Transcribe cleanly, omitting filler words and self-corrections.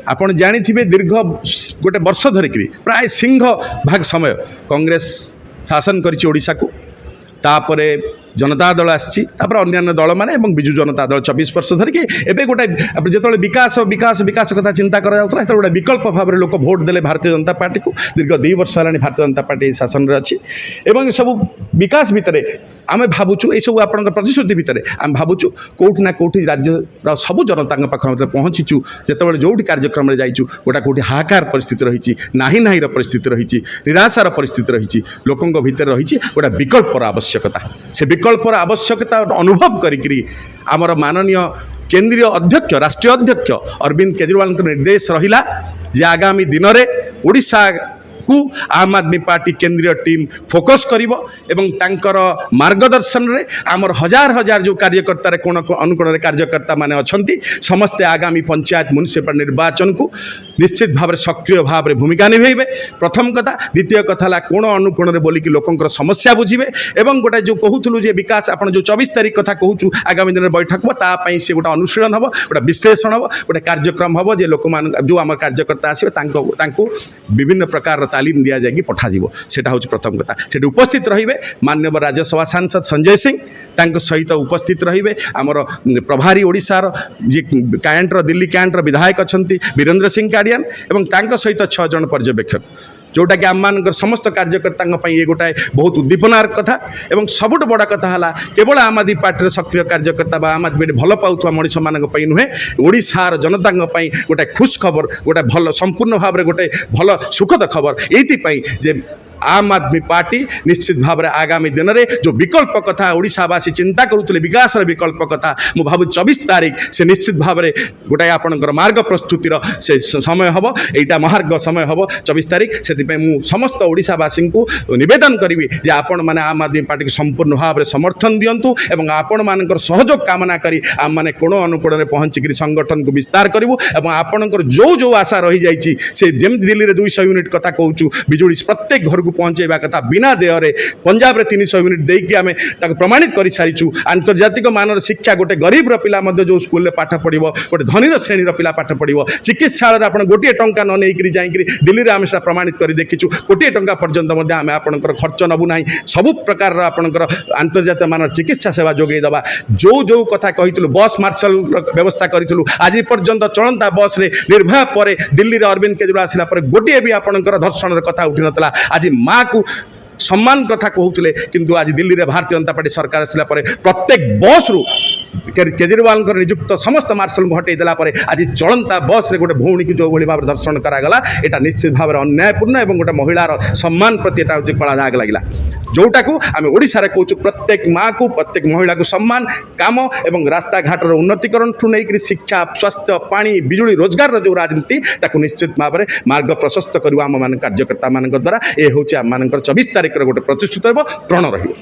ଆପଣ ଜାଣିଥିବେ ଦୀର୍ଘ ଗୋଟେ ବର୍ଷ ଧରିକି ପ୍ରାୟ ସିଂହ ଭାଗ ସମୟ କଂଗ୍ରେସ ଶାସନ କରିଛି ଓଡ଼ିଶାକୁ। ତାପରେ जनता दल आपर अन्य दल मैंने विजु जनता दल 24 वर्ष धरिकी एवं गोटे जो विकास विकास विकास कथा चिंता करा गोटे विकल्प भाव में लोक भोट देले भारतीय जनता पार्टी को। दीर्घ 2 वर्ष है भारतीय जनता पार्टी शासन में अच्छी एवं सब विकास भितर आम भावुँ ये सब आप प्रतिश्रुति भितर आम भावुँ कौटि ना कौटि राज्य सब जनता पाखे पहुँचीचु जो जो कार्यक्रम में जाइचु गोटा कौटि हाहाकार परिस्थिति रही नाही परिस्थिति रही निराशार परिस्थिति रही लोकों भितर रही गोटा विकल्पर आवश्यकता से विकल्पर आवश्यकता अनुभव करी आमर माननीय केंद्रीय अध्यक्ष राष्ट्रीय अध्यक्ष अरविंद केजरीवाल निर्देश रहिला जे आगामी दिन में ओडिशा को आम आदमी पार्टी केंद्रीय टीम फोकस करिवो एवं तांकर मार्गदर्शन रे आमर हजार हजार जो कार्यकर्ता रे कोण अनुकोण रे कार्यकर्ता माने अछंती समस्त आगामी पंचायत म्युनिसिपल निर्वाचन को निश्चित भाव में सक्रिय भाव में भूमिका निभेबे। प्रथम कथा। द्वितीय कथा ला कोण अनुकोण रे बोलिकी लोकंकर समस्या बुझिबे एवं गोटे जो कहूथलु जे विकास आपण जो 24 तारीख कथा कहूछु आगामी दिन बैठक ता पई से गोटे अनुशीलन हबो गोटे विश्लेषण हबो गोटे कार्यक्रम हबो जे लोक मान जो आम कार्यकर्ता आसीबे तांको विभिन्न प्रकार तालीम दिया जाएगी पठाଯିवो सेटा होची प्रथम कथा। सेठी उपस्थित रहिबे माननीय राज्यसभा सांसद संजय सिंह तांको सहित उपस्थित रहिबे आमर प्रभारी ओडिशार जे कैंटर दिल्ली कैंटर विधायक अछंती वीरेंद्र सिंह काडियान एवं तांको सहित 6 जन पर्यवेक्षक जोटा कि आम मान समस्त कार्यकर्ता ये गोटाए बहुत उद्दीपनार कथा एवं सबुठ बड़ कथा है केवल आम आदमी पार्टी सक्रिय कार्यकर्ता आम आदमी भल पाउथुवा मनीष मान नुहे ओडिशार जनता गोटे खुश खबर गोटे भल संपूर्ण भाव में गोटे भल सुखद खबर ये जे आम आदमी पार्टी निश्चित भाव में आगामी दिन में जो विकल्प कथा ओडिशावासी चिंता करुले विकास विकल्प कथा मु भावु 24 तारीख से निश्चित भाव में गोटाए आपणकर मार्ग प्रस्तुतिर से समय हम यहाँ महार्ग समय हम 24 तारीख से मु समस्त ओडिशावासी को निवेदन करी जे आपण मैंने आम आदमी पार्टी को संपूर्ण भाव में समर्थन दिंतु और आपण मान सहयोग कामना करी आम मैंने कोण अनुकोण में पहुँचिक संगठन को विस्तार करूँ और आपणकर जो जो आशा रही जाइए से जमी दिल्ली में 200 यूनिट कथा कहूँ बिजुली प्रत्येक घर को पहुँचेवा कथा बिना देहरे पंजाब में 300 यूनिट देकी आम प्रमाणित कर सारीचु। आंतर्जातिक मानर शिक्षा गोटे गरीब पिला जो स्कूल में पाठ पढ़ो गोटे धनी श्रेणी पिला पाठ पढ़ो चिकित्सा आप गोटे टंका न नहीं जाकि दिल्ली में आम प्रमाणित कर देखीचु कोटे टंका पर्यंत आम आपंकर खर्च नबू ना सबु प्रकार आपंकर आंतर्जातिक मानर चिकित्सा सेवा जोगेदेवा जो जो कथा कही बस मार्शल व्यवस्था करूँ आज पर्यंत चलता बस रे निर्भया पर दिल्ली में अरविंद केजरीवाल आसला गोटे भी आपंकर धर्षण कथा उठी नाला आज माँ को सम्मान कथा कहते किंतु आज दिल्ली में भारतीय जनता पार्टी सरकार आसला प्रत्येक बस रु केजरीवाल नियुक्त समस्त मार्शल को हटई देला आज चलता बस रे गोटे भौणी की जो भाव में दर्शन करागला यहाँ निश्चित भाव में अन्यायपूर्ण और गोटे महिलार सम्मान प्रति कला दाग लगे जोटा को आम ओडिशा रे कहूँ प्रत्येक माँ को प्रत्येक महिला को सम्मान काम एवं रास्ता घाटर उन्नतिकरण ठू नहीं शिक्षा स्वास्थ्य पानी बिजुली रोजगार जो राजनीति ताकू निश्चित भाव में मार्ग प्रशस्त करवा आम मान कार्यकर्ता मान द्वारा ये हूँ आम मान 24 तारीख गोटे प्रतिश्रुत प्रण रही।